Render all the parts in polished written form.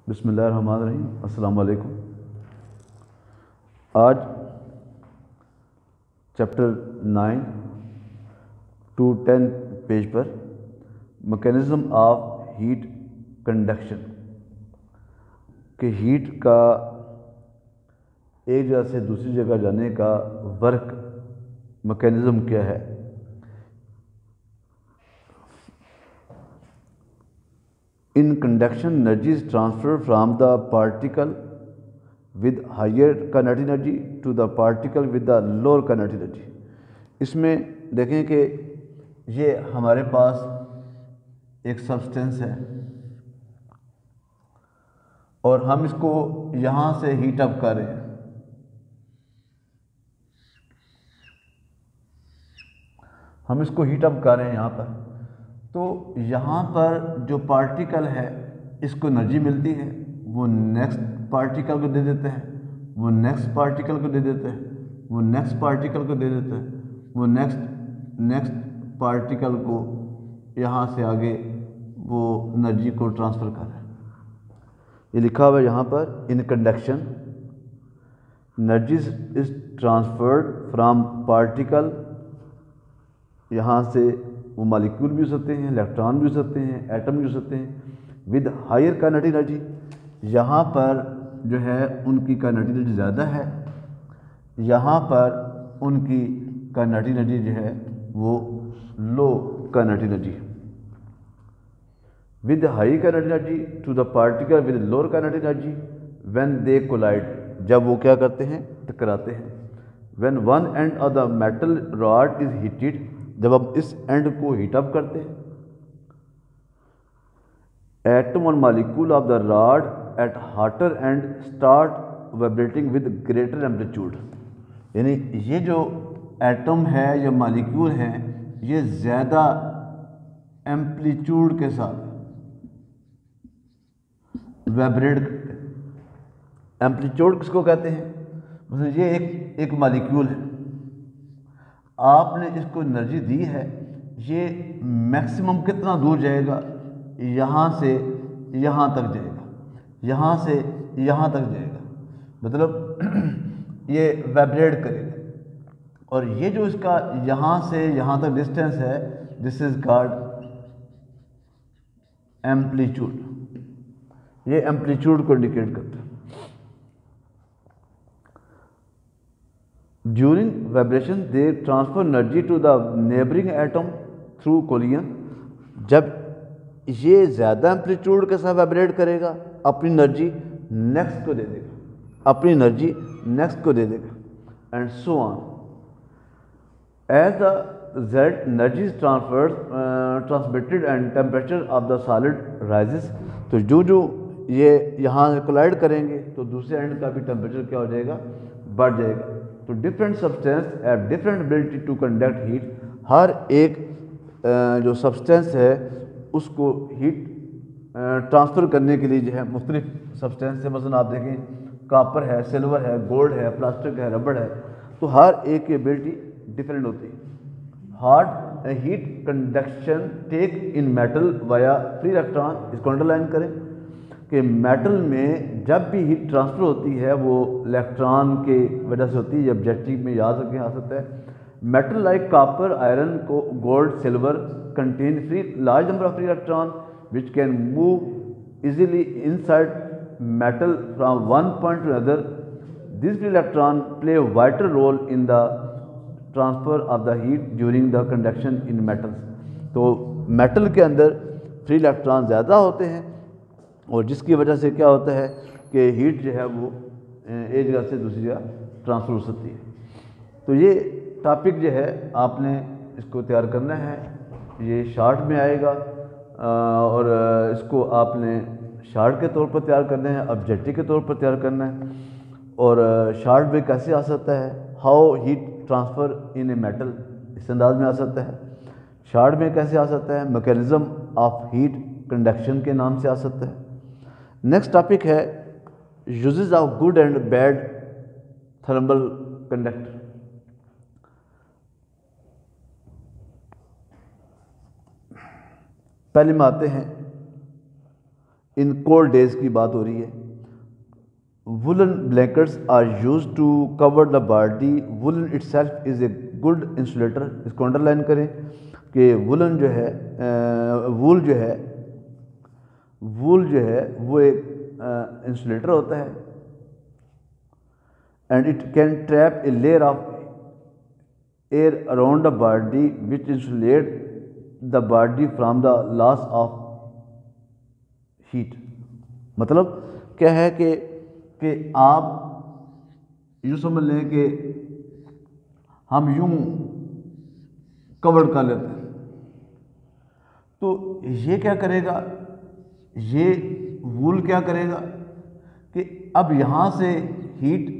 बिस्मिल्लाहिर्रहमानिर्रहीम। अस्सलाम वालेकुम। आज चैप्टर 9 टू 10 पेज पर मैकेनिज़्म ऑफ हीट कंडक्शन कि हीट का एक जगह से दूसरी जगह जाने का वर्क मैकेनिज़्म क्या है। In conduction, energy is transferred from the particle with higher kinetic energy to the particle with the lower kinetic energy। इसमें देखें कि ये हमारे पास एक सब्सटेंस है और हम इसको यहाँ से हीट अप कर रहे हैं। हम इसको हीट अप कर रहे हैं यहाँ पर, तो यहाँ पर जो पार्टिकल है इसको एनर्जी मिलती है, वो नेक्स्ट पार्टिकल को दे देते हैं, वो नेक्स्ट पार्टिकल को दे देते हैं, वो नेक्स्ट पार्टिकल को दे देते हैं, वो नेक्स्ट पार्टिकल को यहाँ से आगे वो एनर्जी को ट्रांसफ़र कर रहा है। ये लिखा हुआ है यहाँ पर, in conduction energy is transferred from particle. यहाँ से वो मालिक्यूल भी हो सकते हैं, इलेक्ट्रॉन भी हो सकते हैं, एटम भी हो सकते हैं, विद हायर काइनेटिक एनर्जी। यहाँ पर जो है उनकी काइनेटिक एनर्जी ज़्यादा है, यहाँ पर उनकी काइनेटिक एनर्जी जो है वो low kinetic energy. With high kinetic energy to the particle with lower kinetic energy when they collide, जब वो क्या करते हैं, टकराते हैं। When one end of the metal rod is heated, जब हम इस एंड को हीट अप करते हैं। एटम और molecule of the rod at hotter end start vibrating with greater amplitude. यानी ये जो एटम है या मॉलिक्यूल है ये ज़्यादा एम्पलीट्यूड के साथ वाइब्रेट करते हैं। एम्पलीट्यूड किसको कहते हैं? मतलब ये एक मॉलिक्यूल है, आपने इसको एनर्जी दी है, ये मैक्सिमम कितना दूर जाएगा, यहाँ से यहाँ तक जाएगा, यहाँ से यहाँ तक जाएगा, मतलब ये वाइब्रेट करेगा। और ये जो इसका यहाँ से यहाँ तक डिस्टेंस है, दिस इज कॉल्ड एम्पलीट्यूड। ये एम्पलीट्यूड को इंडिकेट करता है। During vibration they transfer energy to the neighboring atom through collision। जब ये ज़्यादा एम्पलीट्यूड के साथ वाइब्रेट करेगा, अपनी एनर्जी नेक्स्ट को दे देगा, अपनी एनर्जी नेक्स्ट को दे देगा, and so on. As the result energy is transmitted and temperature of the solid rises. तो जो ये यहाँ कोलाइड करेंगे तो दूसरे एंड का भी टेम्परेचर क्या हो जाएगा, बढ़ जाएगा। तो different substance have different ability to conduct heat. हर एक जो सब्सटेंस है उसको हीट ट्रांसफ़र करने के लिए जो है मुख्तलिफ सब्सटेंस है। मसलन आप देखें कॉपर है, सिल्वर है, गोल्ड है, प्लास्टिक है, रबड़ है, तो हर एक की एबिलिटी डिफरेंट होती है। Hard heat conduction take in metal via free electron. इसको अंडरलाइन करें कि मेटल में जब भी हीट ट्रांसफ़र होती है वो इलेक्ट्रॉन के वजह से होती है। ये ऑब्जेक्टिव में याद रखें, आ सकता है। Metal like copper, iron, gold, silver contain free large number of free electron which can move easily inside metal from one point to other. This free electron play vital role in the transfer of the heat during the conduction in metals. तो metal के अंदर free electron ज़्यादा होते हैं और जिसकी वजह से क्या होता है कि हीट जो है वो एक जगह से दूसरी जगह ट्रांसफ़र हो सकती है। तो ये टॉपिक जो है आपने इसको तैयार करना है, ये शार्ट में आएगा और इसको आपने शार्ट के तौर पर तैयार करना है, ऑब्जेक्टिव के तौर पर तैयार करना है। और शार्ट में कैसे आ सकता है, how heat transfer in a metal, इस अंदाज में आ सकता है। शार्ट में कैसे आ सकता है, मैकेनिज़्म ऑफ हीट कंडक्शन के नाम से आ सकता है। नेक्स्ट टॉपिक है uses of good and bad thermal conductor. पहले में आते हैं इन कोल्ड डेज की बात हो रही है। Woollen blankets are use to cover the body. Woollen itself is a good insulator. इसको अंडरलाइन करें कि वुलन जो है वूल जो है वो एक इंसुलेटर होता है। And it can trap a layer of air around the body which insulate the body from the loss of heat. मतलब क्या है कि आप यूँ समझ लें कि हम यूँ कवर कर लेते हैं, तो ये क्या करेगा, ये वूल क्या करेगा कि अब यहाँ से हीट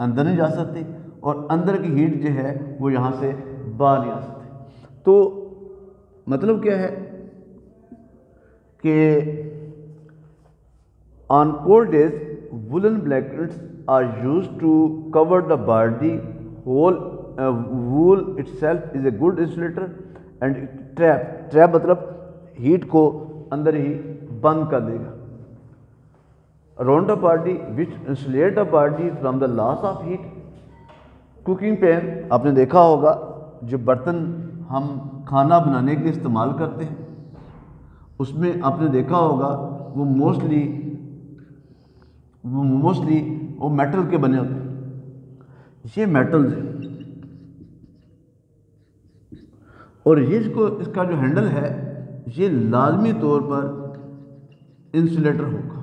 अंदर नहीं जा सकती और अंदर की हीट जो है वो यहाँ से बाहर नहीं आ सकती। तो मतलब क्या है कि on cold days woolen blankets are used to cover the body whole. Wool itself is a good insulator and it trap मतलब हीट को अंदर ही बंद कर देगा। around the body which insulate the body from the loss of heat. Cooking pan आपने देखा होगा, जो बर्तन हम खाना बनाने के लिए इस्तेमाल करते हैं उसमें आपने देखा होगा वो मोस्टली वो मेटल के बने होते हैं। ये मेटल्स हैं और ये इसका जो हैंडल है ये लाजमी तौर पर इंसुलेटर होगा।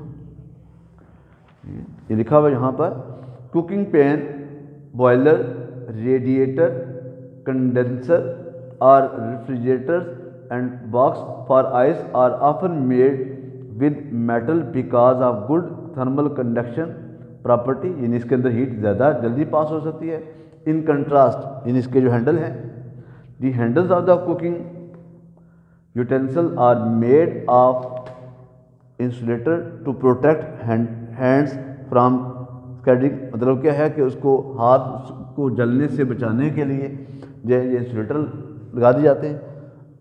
ये लिखा हुआ यहाँ पर cooking pan, boiler, radiator, condenser और refrigerators and box for ice are often made with metal because of good thermal conduction property. यानी इसके अंदर हीट ज़्यादा जल्दी पास हो सकती है। इन कंट्रास्ट यानी इसके जो हैंडल हैं, the handles of the cooking utensil are made of insulator to protect hands from scalding. मतलब क्या है कि उसको हाथ को जलने से बचाने के लिए जो ये इंसुलेटर लगा दिए जाते हैं।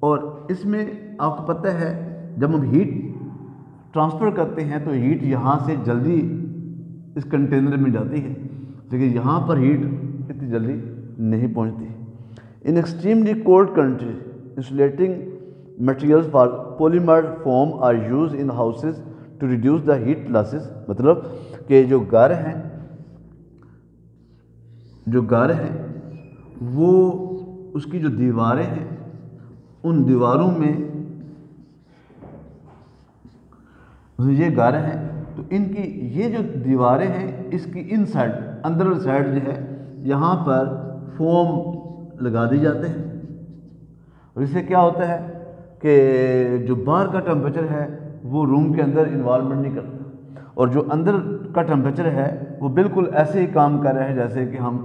और इसमें आपको पता है जब हम हीट ट्रांसफ़र करते हैं तो हीट यहाँ से जल्दी इस कंटेनर में जाती है, लेकिन यहाँ पर हीट इतनी जल्दी नहीं पहुँचती। In extremely cold country insulating materials for polymer foam are use in houses to reduce the heat losses. मतलब कि जो घर हैं वो उसकी जो दीवारें हैं उन दीवारों में ये घर हैं तो इनकी ये जो दीवारें हैं इसकी इन साइड अंदर साइड जो है यहाँ पर फोम लगा दी जाते हैं। और इससे क्या होता है कि जो बाहर का टेम्परेचर है वो रूम के अंदर इन्वॉल्वमेंट नहीं करता और जो अंदर का टेम्परेचर है वो बिल्कुल ऐसे ही काम कर रहा है जैसे कि हम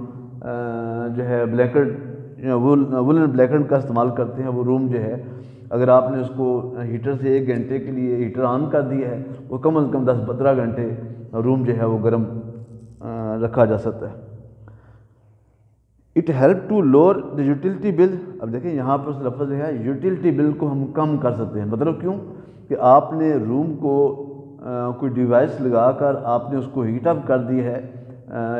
जो है ब्लैंकेट वुलन ब्लैंकेट का इस्तेमाल करते हैं। वो रूम जो है अगर आपने उसको हीटर से 1 घंटे के लिए हीटर ऑन कर दिया है वो कम से कम 10-15 घंटे रूम जो है वो गर्म रखा जा सकता है। It help to lower the utility bill. अब देखें यहाँ पर उस लफ्ज़ जो है यूटिलिटी बिल को हम कम कर सकते हैं। मतलब क्यों कि आपने रूम को कोई डिवाइस लगाकर आपने उसको हीट अप कर दी है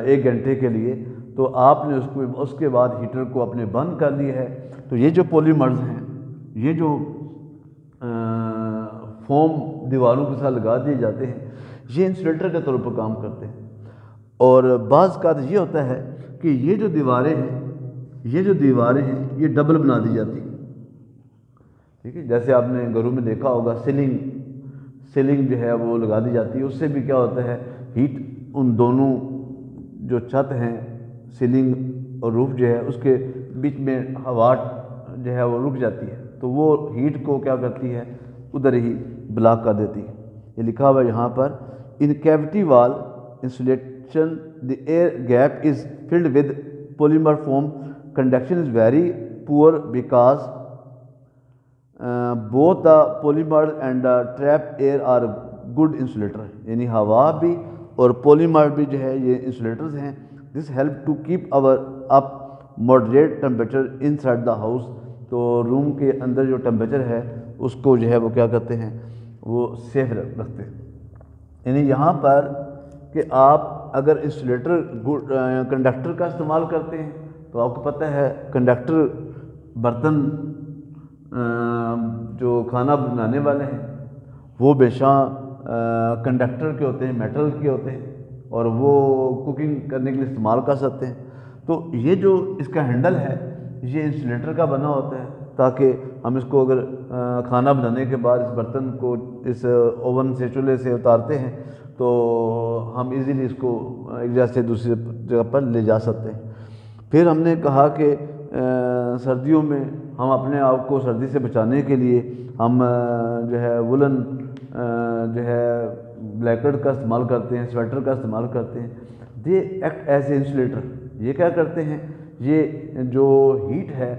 1 घंटे के लिए, तो आपने उसके बाद हीटर को अपने बंद कर दिया है। तो ये जो पॉलीमर्स हैं, ये जो फोम दीवारों के साथ लगा दिए जाते हैं, ये इंसुलेटर के तौर पर काम करते हैं। और बाज़ का ये होता है कि ये जो दीवारें हैं ये डबल बना दी जाती हैं। ठीक है, जैसे आपने घरों में देखा होगा सीलिंग जो है वो लगा दी जाती है। उससे भी क्या होता है हीट उन दोनों जो छत हैं सीलिंग और रूफ जो है उसके बीच में हवा जो है वो रुक जाती है, तो वो हीट को क्या करती है उधर ही ब्लॉक कर देती है। ये लिखा हुआ है यहाँ पर in cavity wall insulation the air gap is filled with polymer foam conduction is very poor because both the polymer and the trap air are good insulator. यानी हवा भी और पॉलीमर भी जो है ये इंसुलेटर्स हैं। This help to keep our up moderate temperature inside the house. तो रूम के अंदर जो टेम्परेचर है उसको जो है वो क्या करते हैं वो सेफ रखते हैं। यानी यहाँ पर कि आप अगर इंसुलेटर कंडक्टर का इस्तेमाल करते हैं तो आपको पता है कंडक्टर बर्तन जो खाना बनाने वाले हैं वो बेशा कंडक्टर के होते हैं, मेटल के होते हैं, और वो कुकिंग करने के लिए इस्तेमाल कर सकते हैं। तो ये जो इसका हैंडल है ये इंसुलेटर का बना होता है, ताकि हम इसको अगर खाना बनाने के बाद इस बर्तन को इस ओवन से, चूल्हे से उतारते हैं तो हम इजीली इसको एक जगह से दूसरी जगह पर ले जा सकते हैं। फिर हमने कहा कि सर्दियों में हम अपने आप को सर्दी से बचाने के लिए हम जो है वुलन जो है ब्लैंकेट का इस्तेमाल करते हैं, स्वेटर का इस्तेमाल करते हैं। They act as a insulator. ये क्या करते हैं, ये जो हीट है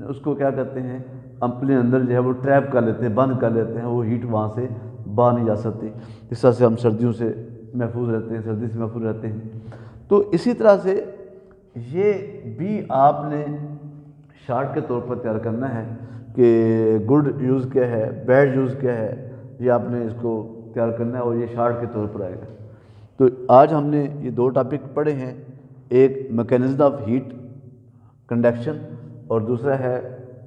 उसको क्या करते हैं अपने अंदर जो है वो ट्रैप कर लेते हैं, बंद कर लेते हैं, वो हीट वहाँ से बाहर नहीं जा सकती। इस तरह से हम सर्दियों से महफूज रहते हैं, सर्दी से महफूज रहते हैं। तो इसी तरह से ये भी आपने शार्ट के तौर पर तैयार करना है कि गुड यूज़ क्या है, बैड यूज़ क्या है, ये आपने इसको तैयार करना है और ये शार्ट के तौर पर आएगा। तो आज हमने ये दो टॉपिक पढ़े हैं, एक मैकेनिज्म ऑफ हीट कंडक्शन और दूसरा है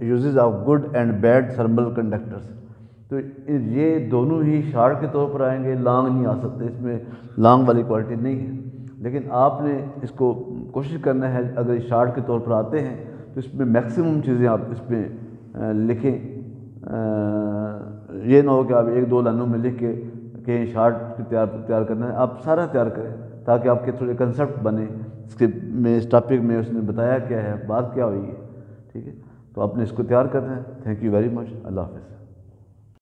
uses of good and bad thermal conductors. तो ये दोनों ही शार्ट के तौर पर आएंगे, लॉन्ग नहीं आ सकते, इसमें लॉन्ग वाली क्वालिटी नहीं है। लेकिन आपने इसको कोशिश करना है, अगर शार्ट के तौर पर आते हैं तो इसमें मैक्सिमम चीज़ें आप इसमें लिखें। ये ना हो कि आप एक दो लाइनों में लिख के कहीं शार्ट तैयार करना है, आप सारा तैयार करें ताकि आपके थोड़े कंसेप्ट बने इसके में, इस टॉपिक में उसने बताया क्या है, बात क्या हुई है। ठीक है, तो आपने इसको तैयार करना है। Thank you very much. Allah हाफ़िज़।